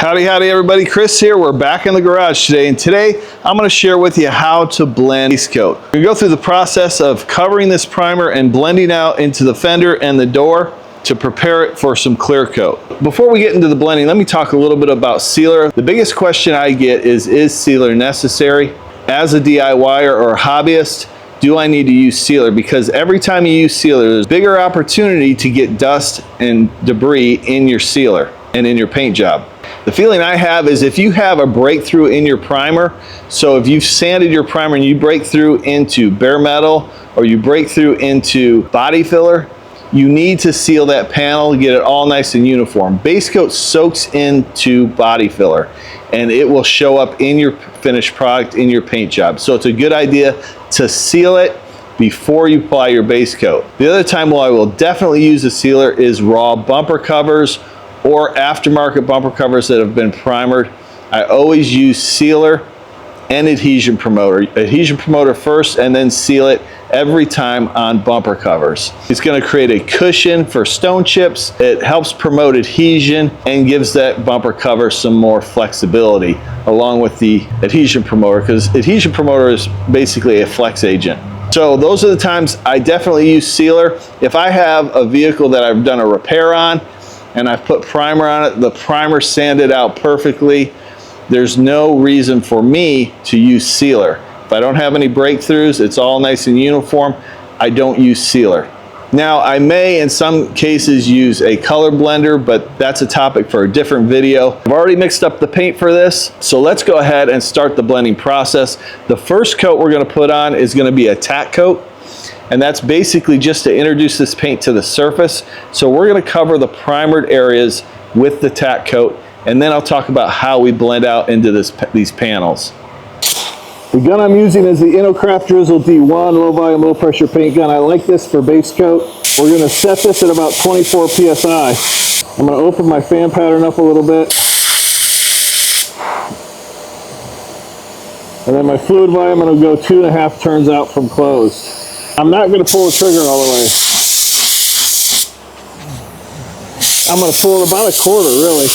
Howdy everybody, Chris here. We're back in the garage today, and today I'm going to share with you how to blend base coat. We're going to go through the process of covering this primer and blending out into the fender and the door to prepare it for some clear coat. Before we get into the blending, let me talk a little bit about sealer. The biggest question I get is sealer necessary? As a DIYer or a hobbyist, do I need to use sealer? Because every time you use sealer, there's bigger opportunity to get dust and debris in your sealer and in your paint job. The feeling I have is if you have a breakthrough in your primer, so if you've sanded your primer and you break through into bare metal or you break through into body filler, you need to seal that panel, get it all nice and uniform. Base coat soaks into body filler and it will show up in your finished product in your paint job. So it's a good idea to seal it before you apply your base coat. The other time I will definitely use a sealer is raw bumper covers or aftermarket bumper covers that have been primered. I always use sealer and adhesion promoter. Adhesion promoter first and then seal it every time on bumper covers. It's going to create a cushion for stone chips. It helps promote adhesion and gives that bumper cover some more flexibility along with the adhesion promoter, because adhesion promoter is basically a flex agent. So those are the times I definitely use sealer. If I have a vehicle that I've done a repair on and I've put primer on it, the primer sanded out perfectly, there's no reason for me to use sealer. If I don't have any breakthroughs, it's all nice and uniform, I don't use sealer. Now I may in some cases use a color blender, but that's a topic for a different video. I've already mixed up the paint for this, so let's go ahead and start the blending process. The first coat we're going to put on is going to be a tack coat. And that's basically just to introduce this paint to the surface. So we're going to cover the primered areas with the tack coat, and then I'll talk about how we blend out into these panels. The gun I'm using is the InoKraft Drizzle D1 low volume, low pressure paint gun. I like this for base coat. We're going to set this at about 24 psi. I'm going to open my fan pattern up a little bit. And then my fluid volume, I'm going to go 2.5 turns out from closed. I'm not going to pull the trigger all the way. I'm going to pull about 1/4 really.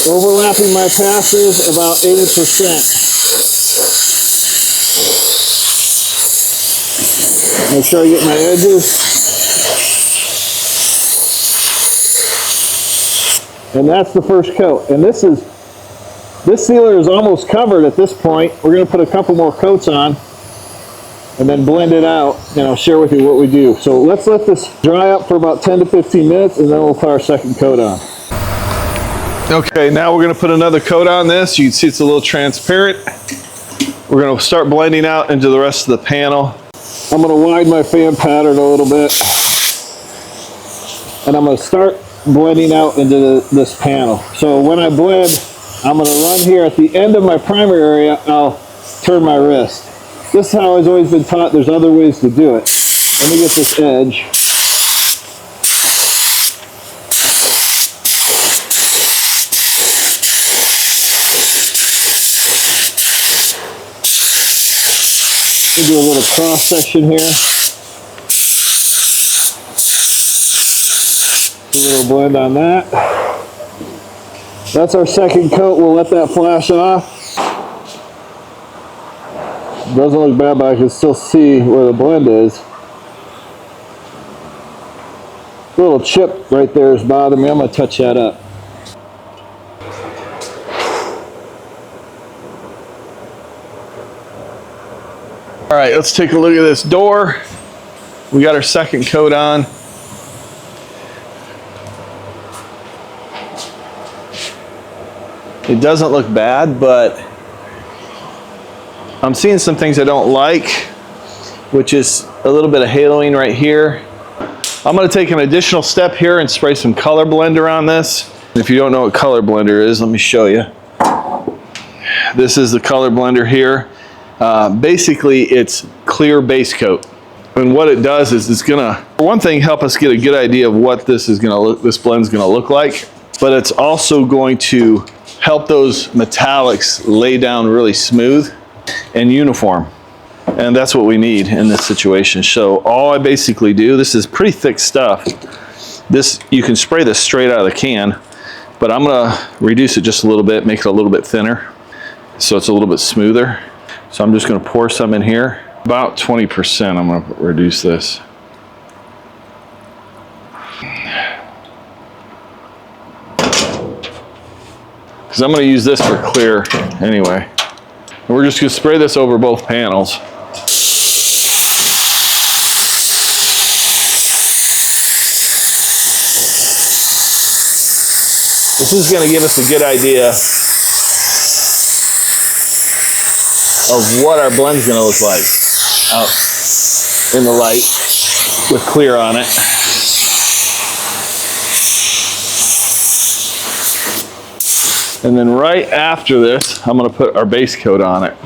Overlapping my passes about 80%. Make sure I get my edges. And that's the first coat. And this sealer is almost covered at this point. We're going to put a couple more coats on and then blend it out, and I'll share with you what we do. So let's let this dry up for about 10 to 15 minutes and then we'll put our second coat on. Okay, now we're going to put another coat on this. You can see it's a little transparent. We're going to start blending out into the rest of the panel. I'm going to widen my fan pattern a little bit and I'm going to start blending out into this panel. So when I blend, I'm going to run here at the end of my primer area. I'll turn my wrist. This is how I've always been taught. There's other ways to do it. Let me get this edge. Let me do a little cross section here. Do a little blend on that. That's our second coat. We'll let that flash off. Doesn't look bad, but I can still see where the blend is. A little chip right there is bothering me. I'm going to touch that up. All right, let's take a look at this door. We got our second coat on. It doesn't look bad, but I'm seeing some things I don't like, which is a little bit of haloing right here. I'm going to take an additional step here and spray some color blender on this. If you don't know what color blender is, let me show you. This is the color blender here. Basically, it's clear base coat. And what it does is it's going to, for one thing, help us get a good idea of what this blend's going to look like, but it's also going to help those metallics lay down really smooth and uniform. And that's what we need in this situation. So all I basically do, this is pretty thick stuff, This, you can spray this straight out of the can, but I'm gonna reduce it just a little bit, make it a little bit thinner, so it's a little bit smoother. So I'm just gonna pour some in here. About 20%, I'm gonna reduce this. Because I'm gonna use this for clear anyway. And we're just gonna spray this over both panels. This is going to give us a good idea of what our blend's going to look like out in the light with clear on it. And then right after this, I'm going to put our base coat on it.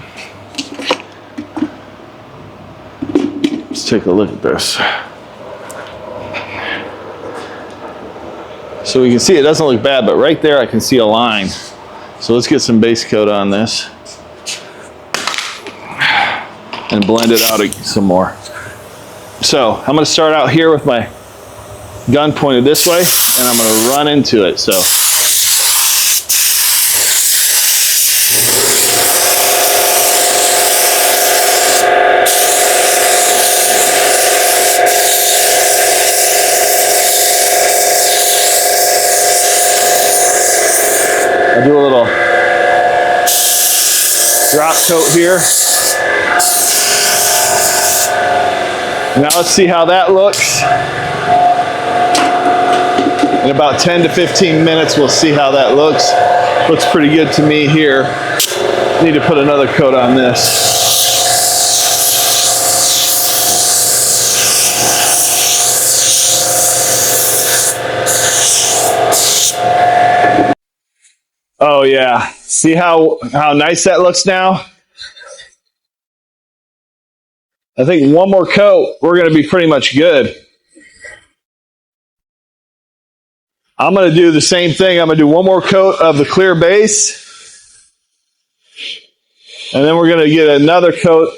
Let's take a look at this. So we can see it doesn't look bad, but right there I can see a line. So let's get some base coat on this and blend it out some more. So I'm going to start out here with my gun pointed this way, and I'm going to run into it. So I do a little drop coat here. Now let's see how that looks. In about 10 to 15 minutes, we'll see how that looks. Looks pretty good to me here. Need to put another coat on this. Oh yeah, see how nice that looks now? I think one more coat, we're gonna be pretty much good. I'm gonna do the same thing. I'm gonna do one more coat of the clear base, and then we're gonna get another coat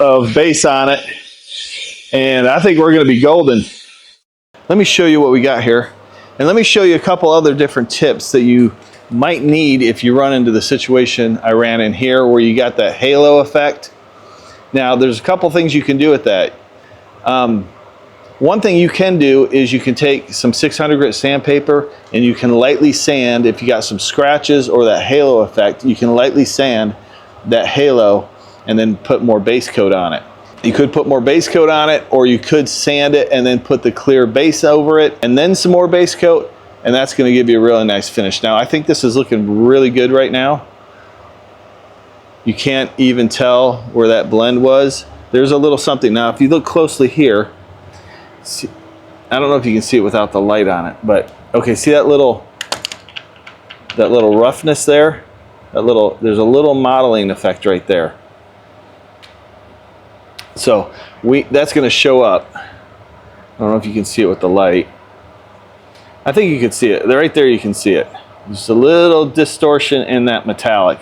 of base on it, and I think we're gonna be golden. Let me show you what we got here, and let me show you a couple other different tips that you might need if you run into the situation I ran in here where you got that halo effect. Now there's a couple things you can do with that. One thing you can do is you can take some 600 grit sandpaper and you can lightly sand, if you got some scratches or that halo effect, you can lightly sand that halo and then put more base coat on it. You could put more base coat on it, or you could sand it and then put the clear base over it and then some more base coat, and that's going to give you a really nice finish. Now I think this is looking really good right now. You can't even tell where that blend was. There's a little something. Now if you look closely here, see, I don't know if you can see it without the light on it, but okay, see that little roughness there? There's a little mottling effect right there. So that's going to show up. I don't know if you can see it with the light. I think you can see it. Right there you can see it. Just a little distortion in that metallic.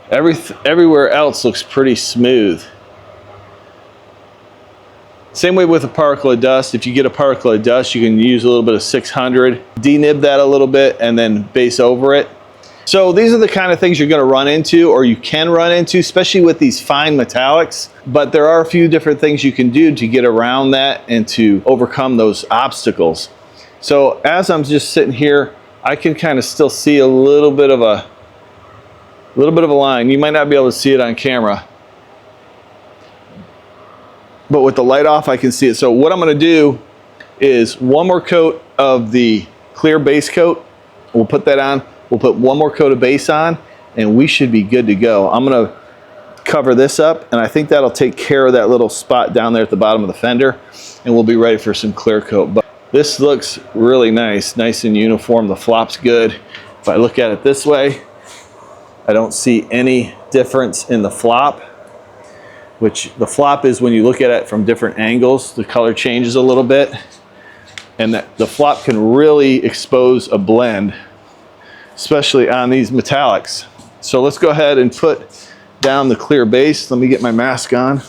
Everywhere else looks pretty smooth. Same way with a particle of dust. If you get a particle of dust, you can use a little bit of 600, denib that a little bit, and then base over it. So these are the kind of things you're going to run into, or you can run into, especially with these fine metallics. But there are a few different things you can do to get around that and to overcome those obstacles. So as I'm just sitting here, I can kind of still see a little bit of a line. You might not be able to see it on camera, but with the light off, I can see it. So what I'm going to do is one more coat of the clear base coat. We'll put that on. We'll put one more coat of base on, and we should be good to go. I'm going to cover this up, and I think that'll take care of that little spot down there at the bottom of the fender, and we'll be ready for some clear coat. But this looks really nice and uniform. The flop's good. If I look at it this way, I don't see any difference in the flop, which the flop is when you look at it from different angles, the color changes a little bit, and the flop can really expose a blend, especially on these metallics. So let's go ahead and put down the clear base. Let me get my mask on.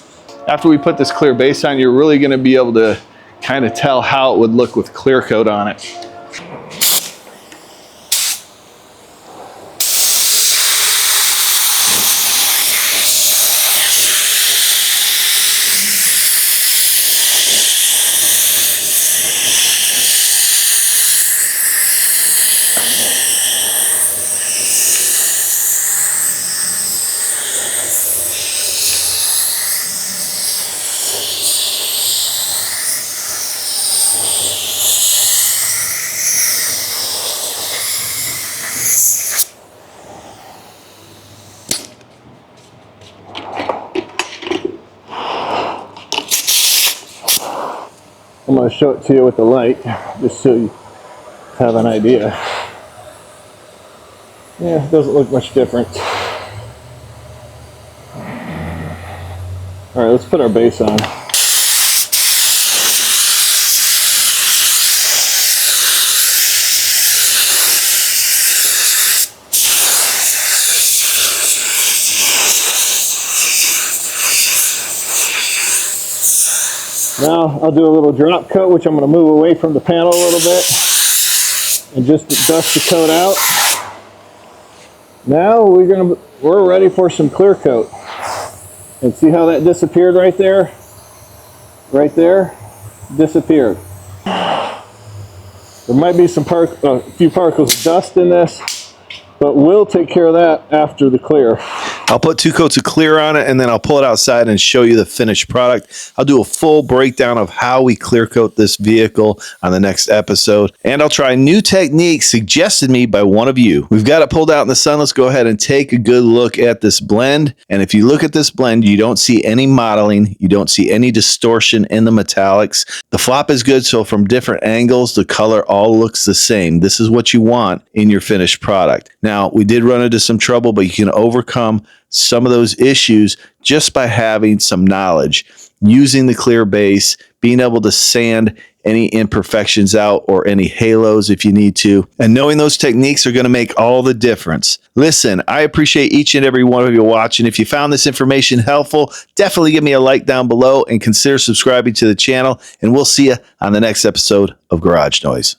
After we put this clear base on, you're really going to be able to kind of tell how it would look with clear coat on it. I'm going to show it to you with the light, just so you have an idea. Yeah, it doesn't look much different. Alright, let's put our base on. Now I'll do a little drop coat, which I'm going to move away from the panel a little bit and just dust the coat out. Now we're ready for some clear coat. And see how that disappeared right there? Right there, disappeared. There might be a few particles of dust in this, but we'll take care of that after the clear. I'll put 2 coats of clear on it, and then I'll pull it outside and show you the finished product. I'll do a full breakdown of how we clear coat this vehicle on the next episode, and I'll try new techniques suggested me by one of you. We've got it pulled out in the sun. Let's go ahead and take a good look at this blend. And if you look at this blend, you don't see any mottling. You don't see any distortion in the metallics. The flop is good, so from different angles, the color all looks the same. This is what you want in your finished product. Now, we did run into some trouble, but you can overcome some of those issues just by having some knowledge, using the clear base, being able to sand any imperfections out or any halos if you need to, and knowing those techniques are going to make all the difference. Listen, I appreciate each and every one of you watching. If you found this information helpful, definitely give me a like down below and consider subscribing to the channel, and we'll see you on the next episode of Garage Noise.